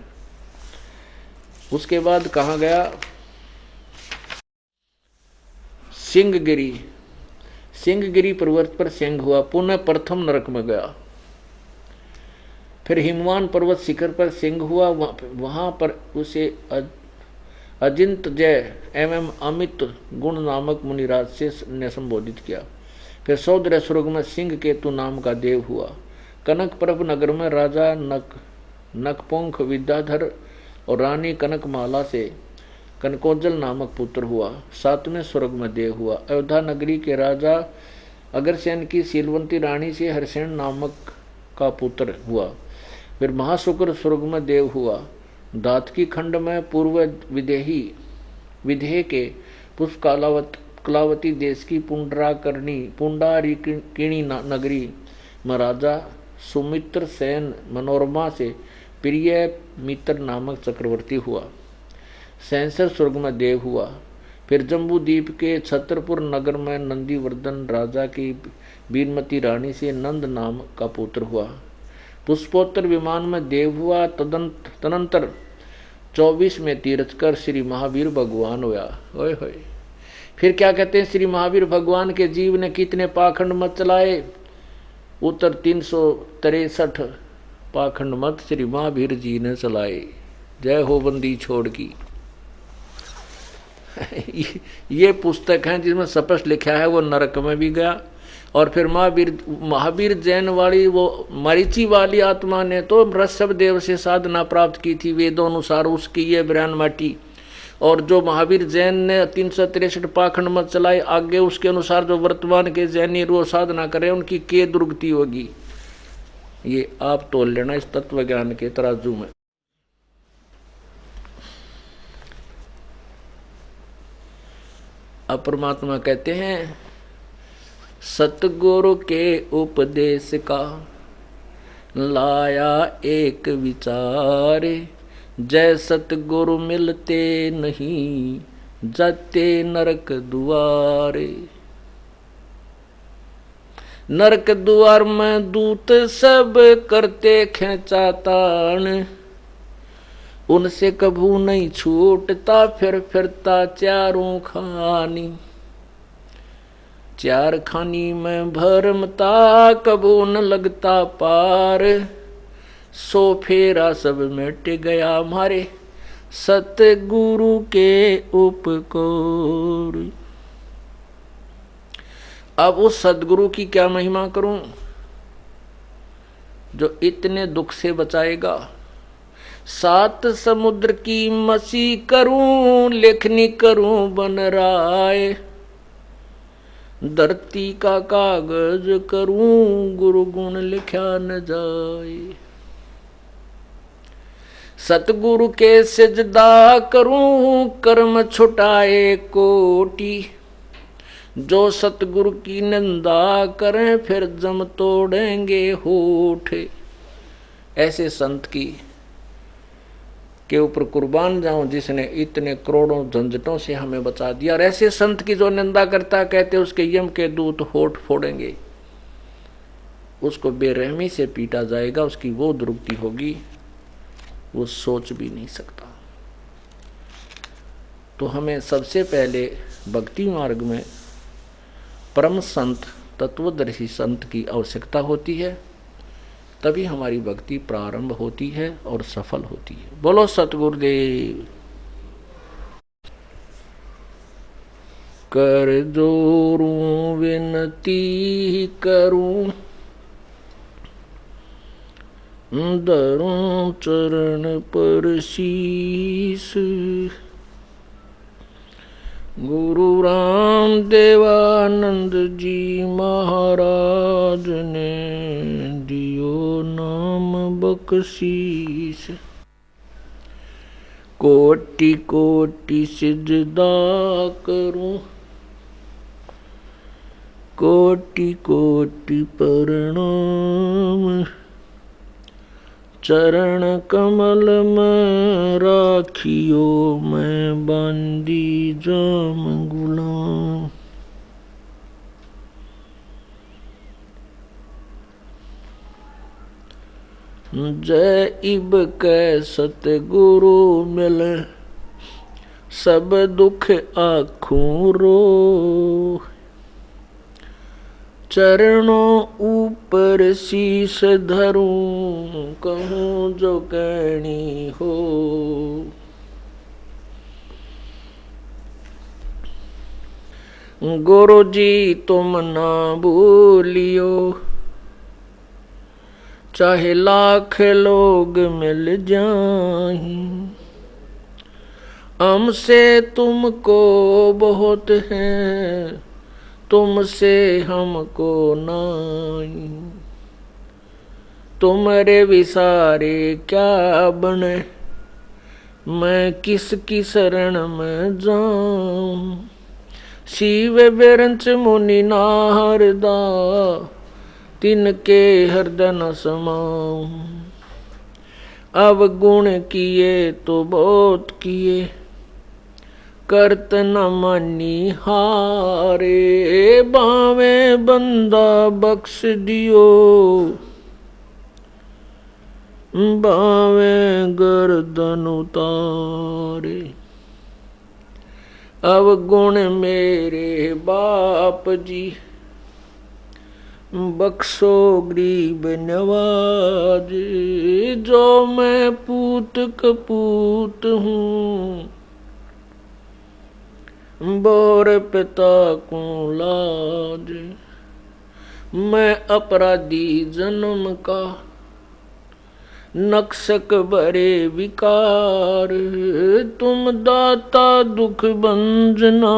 उसके बाद कहाँ गया? सिंहगिरी पर्वत पर सिंह हुआ, पुनः प्रथम नरक में गया। फिर हिमवान पर्वत शिखर पर सिंह हुआ, वहां पर उसे अजिंत जय एवं अमित गुण नामक मुनिराज से ने संबोधित किया। फिर सौदर्य स्वर्ग में सिंह केतु नाम का देव हुआ। कनक प्रभ नगर में राजा नकपुंख विद्याधर और रानी कनकमाला से कनकोजल नामक पुत्र हुआ। 7वें स्वर्ग में देव हुआ। अयोध्या नगरी के राजा अग्रसेन की शीलवंती रानी से हरसेन नामक का पुत्र हुआ। फिर महाशुक्र स्वर्ग में देव हुआ। दातकी खंड में पूर्व विदेह के पुष्प कलावती देश की पुंडारिकिणी नगरी में राजा सुमित्र सेन मनोरमा से प्रिय मित्र नामक चक्रवर्ती हुआ। सैंसर स्वर्ग में देव हुआ। फिर जम्बूद्वीप के छत्रपुर नगर में नंदीवर्धन राजा की बीरमती रानी से नंद नाम का पुत्र हुआ। पुष्पोत्तर विमान में देव हुआ। तदनंतर 24 में तीर्थ कर श्री महावीर भगवान हुआ। ओए होए। फिर क्या कहते हैं? श्री महावीर भगवान के जीव ने कितने पाखंड मत चलाए? उत्तर 363 पाखंड मत श्री महावीर जी ने चलाए। जय हो बंदी छोड़ की। ये पुस्तक है जिसमें स्पष्ट लिखा है वो नरक में भी गया। और फिर महावीर जैन वाली वो मरीचि वाली आत्मा ने तो ऋषभ देव से साधना प्राप्त की थी वेदों अनुसार, उसकी ये बयान माटी। और जो महावीर जैन ने 363 पाखंड मत चलाए, आगे उसके अनुसार जो वर्तमान के जैनी वो साधना करें उनकी के दुर्गति होगी। ये आप तोल लेना इस तत्व ज्ञान के तराजू में। अब परमात्मा कहते हैं सतगुरु के उपदेश का लाया एक विचार, जय सतगुरु मिलते नहीं जाते नरक दुआरे। नरक द्वार में दूत सब करते खेचातान, उनसे कभू नहीं छूटता फिरता चारों खानी। चार खानी में भरमता कबू न लगता पार, सो फेरा सब मिट गया हमारे सतगुरु के उपकार। अब उस सदगुरु की क्या महिमा करूं जो इतने दुख से बचाएगा। 7 समुद्र की मसी करूं, लेखनी करूं बन राय, धरती का कागज करूं गुरु गुण लिखा न जाए। सतगुरु के सिजदा करूं कर्म छुटाए कोटि, जो सतगुरु की निंदा करें फिर जम तोड़ेंगे होठ। ऐसे संत की के ऊपर कुर्बान जाऊं जिसने इतने करोड़ों झंझटों से हमें बचा दिया। और ऐसे संत की जो निंदा करता कहते उसके यम के दूत होठ फोड़ेंगे, उसको बेरहमी से पीटा जाएगा, उसकी वो दुर्गति होगी वो सोच भी नहीं सकता। तो हमें सबसे पहले भक्ति मार्ग में परम संत तत्वदर्शी संत की आवश्यकता होती है, तभी हमारी भक्ति प्रारंभ होती है और सफल होती है। बोलो सतगुरुदेव। कर जोरूं विनती करूं, धरूं चरण पर शीस। गुरु राम देवानंद जी महाराज ने दियो नाम बख्शीस। कोटि कोटि सिजदा करूं, कोटि कोटि प्रणाम। चरण कमल में राखियो, मैं बांदी जाम गुलाम। जय इब कै सतगुरु मिले, सब दुख आखूं रो। चरणों ऊपर शीश धरूं, कहूं जो कहनी हो। गुरु जी तुम ना भूलियो, चाहे लाख लोग मिल जाएं। हमसे तुमको बहुत है, तुमसे हमको नाई। तुम्हारे विसारे क्या बने, मैं किसकी शरण में जाऊं। शिव बिरंच मुनि नारदा, तिनके हृदय न समाऊं। अब गुण किए तो बहुत किए, करत न मानी हारे। बावे बंदा बख्श दियो, बावे गर्दन उतारे। अब गुण मेरे बाप जी, बख्शो गरीब नवाज। जो मैं पूत कपूत हूँ, बोर पिता को लाज। मैं अपराधी जन्म का, नक्शक भरे विकार। तुम दाता दुख भंजना,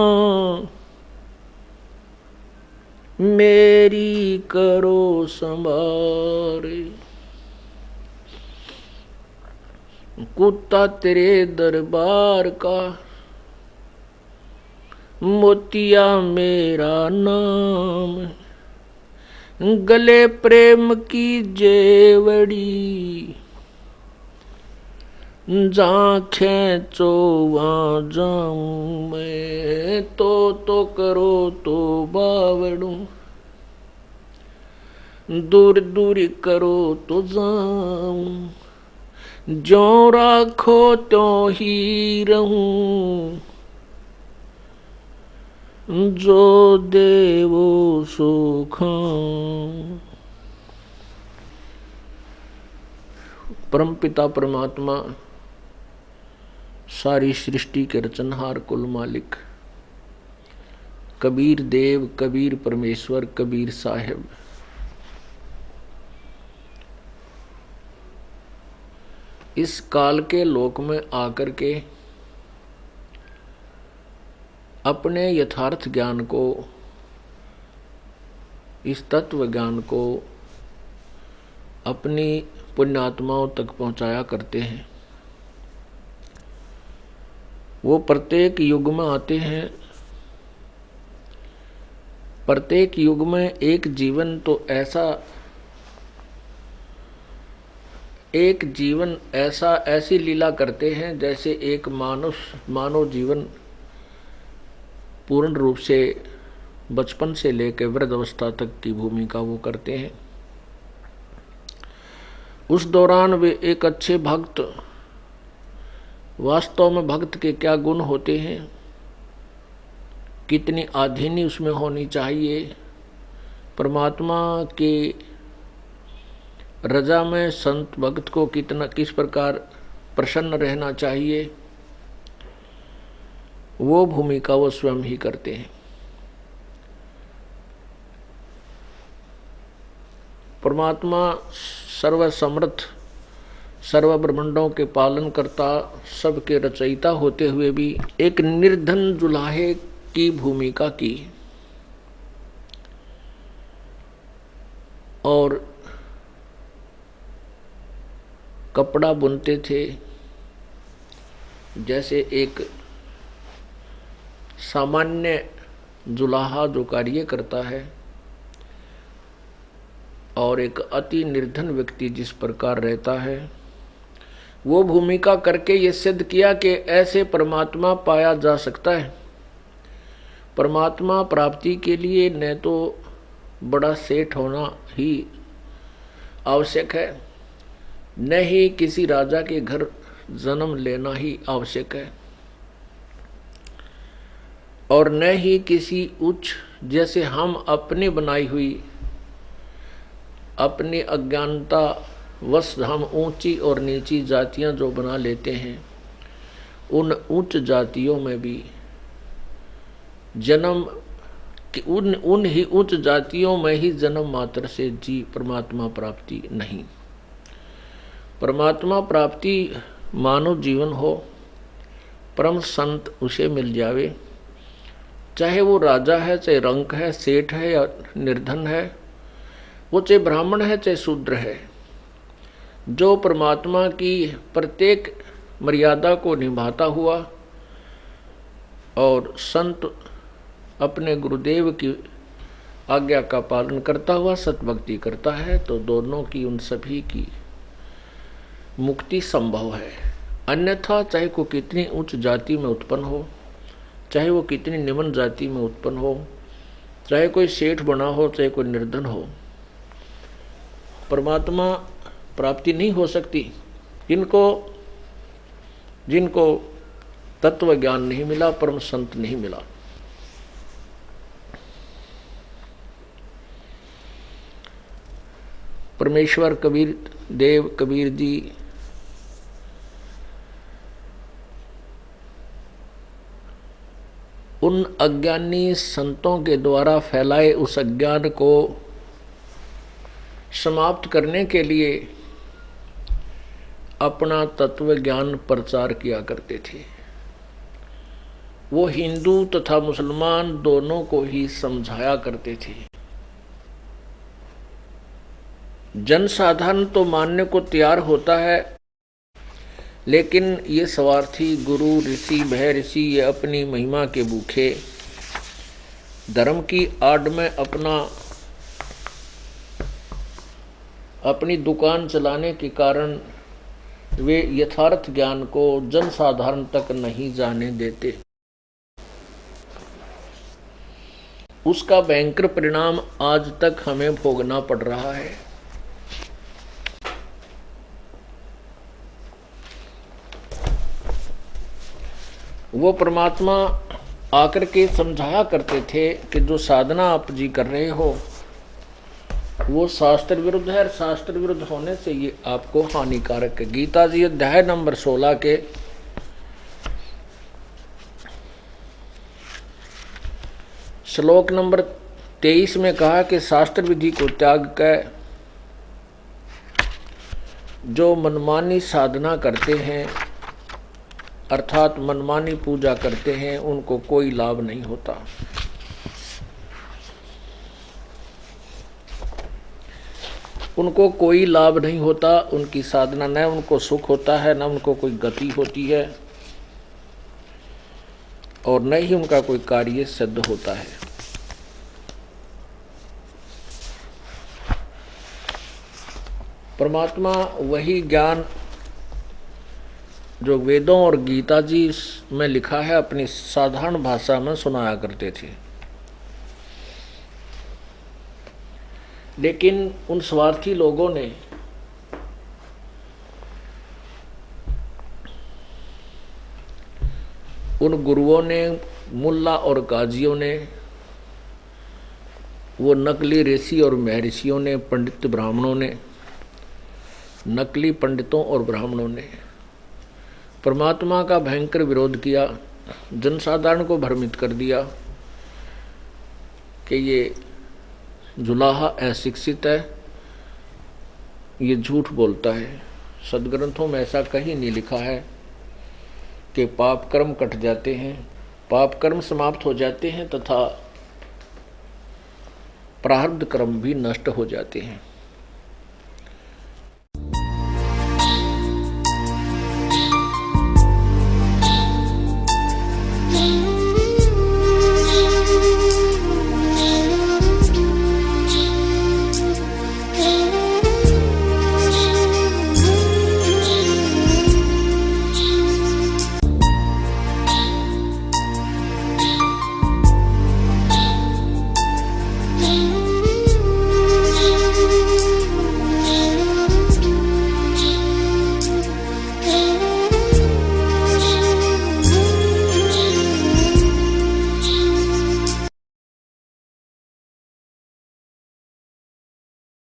मेरी करो संभारे। कुत्ता तेरे दरबार का, मोतिया मेरा नाम। गले प्रेम की जेवड़ी, जहाँ खेचो वहाँ जाऊं मैं। तो करो तो बावड़ू, दूर दूर करो तो जाऊं। जो राखो तो ही रहूं, जो देवो सो खाऊं। परमपिता परमात्मा, सारी सृष्टि के रचनहार कुल मालिक, कबीर देव, कबीर परमेश्वर, कबीर साहिब, इस काल के लोक में आकर के अपने यथार्थ ज्ञान को, इस तत्व ज्ञान को अपनी पुण्यात्माओं तक पहुंचाया करते हैं। वो प्रत्येक युग में आते हैं, प्रत्येक युग में एक जीवन ऐसी लीला करते हैं जैसे एक मानव जीवन पूर्ण रूप से बचपन से लेकर वृद्ध अवस्था तक की भूमिका वो करते हैं। उस दौरान वे एक अच्छे भक्त, वास्तव में भक्त के क्या गुण होते हैं, कितनी आधीनी उसमें होनी चाहिए, परमात्मा के रजा में संत भक्त को किस प्रकार प्रसन्न रहना चाहिए, वो भूमिका वो स्वयं ही करते हैं। परमात्मा सर्वसमर्थ, सर्व ब्रह्मांडों के पालन करता, सबके रचयिता होते हुए भी एक निर्धन जुलाहे की भूमिका की और कपड़ा बुनते थे जैसे एक सामान्य जुलाहा जो कार्य करता है, और एक अति निर्धन व्यक्ति जिस प्रकार रहता है, वो भूमिका करके ये सिद्ध किया कि ऐसे परमात्मा पाया जा सकता है। परमात्मा प्राप्ति के लिए न तो बड़ा सेठ होना ही आवश्यक है, न ही किसी राजा के घर जन्म लेना ही आवश्यक है, और न ही किसी उच्च, जैसे हम अपनी बनाई हुई अपनी अज्ञानता वश हम ऊंची और नीची जातियां जो बना लेते हैं, उन उच्च जातियों में भी जन्म उन ही उच्च जातियों में ही जन्म मात्र से जी परमात्मा प्राप्ति नहीं। परमात्मा प्राप्ति मानव जीवन हो, परम संत उसे मिल जावे, चाहे वो राजा है, चाहे रंक है, सेठ है या निर्धन है, वो चाहे ब्राह्मण है चाहे शूद्र है, जो परमात्मा की प्रत्येक मर्यादा को निभाता हुआ और संत अपने गुरुदेव की आज्ञा का पालन करता हुआ सतभक्ति करता है, तो दोनों की, उन सभी की मुक्ति संभव है। अन्यथा चाहे को कितनी उच्च जाति में उत्पन्न हो, चाहे वो कितनी निम्न जाति में उत्पन्न हो, चाहे कोई सेठ बना हो, चाहे कोई निर्धन हो, परमात्मा प्राप्ति नहीं हो सकती। जिनको तत्व ज्ञान नहीं मिला, परम संत नहीं मिला। परमेश्वर कबीर जी उन अज्ञानी संतों के द्वारा फैलाए उस अज्ञान को समाप्त करने के लिए अपना तत्व ज्ञान प्रचार किया करते थे। वो हिंदू तथा मुसलमान दोनों को ही समझाया करते थे। जनसाधारण तो मानने को तैयार होता है, लेकिन ये स्वार्थी गुरु ऋषि भय ऋषि ये अपनी महिमा के भूखे धर्म की आड़ में अपनी दुकान चलाने के कारण वे यथार्थ ज्ञान को जनसाधारण तक नहीं जाने देते। उसका भयंकर परिणाम आज तक हमें भोगना पड़ रहा है। वो परमात्मा आकर के समझाया करते थे कि जो साधना आप जी कर रहे हो वो शास्त्र विरुद्ध है, और शास्त्र विरुद्ध होने से ये आपको हानिकारक है। गीता जी अध्याय नंबर 16 के श्लोक नंबर 23 में कहा कि शास्त्र विधि को त्याग कर जो मनमानी साधना करते हैं, अर्थात मनमानी पूजा करते हैं, उनको कोई लाभ नहीं होता। उनको कोई लाभ नहीं होता, उनकी साधना न उनको सुख होता है, न उनको कोई गति होती है, और न ही उनका कोई कार्य सिद्ध होता है। परमात्मा वही ज्ञान जो वेदों और गीता जी में लिखा है अपनी साधारण भाषा में सुनाया करते थे। लेकिन उन स्वार्थी लोगों ने उन गुरुओं ने, मुल्ला और काजियों ने, वो नकली ऋषि और महर्षियों ने, पंडित ब्राह्मणों ने, नकली पंडितों और ब्राह्मणों ने परमात्मा का भयंकर विरोध किया, जनसाधारण को भ्रमित कर दिया कि ये जुलाहा अशिक्षित है, ये झूठ बोलता है। सदग्रंथों में ऐसा कहीं नहीं लिखा है कि पाप कर्म कट जाते हैं, पाप कर्म समाप्त हो जाते हैं तथा प्रारब्ध कर्म भी नष्ट हो जाते हैं।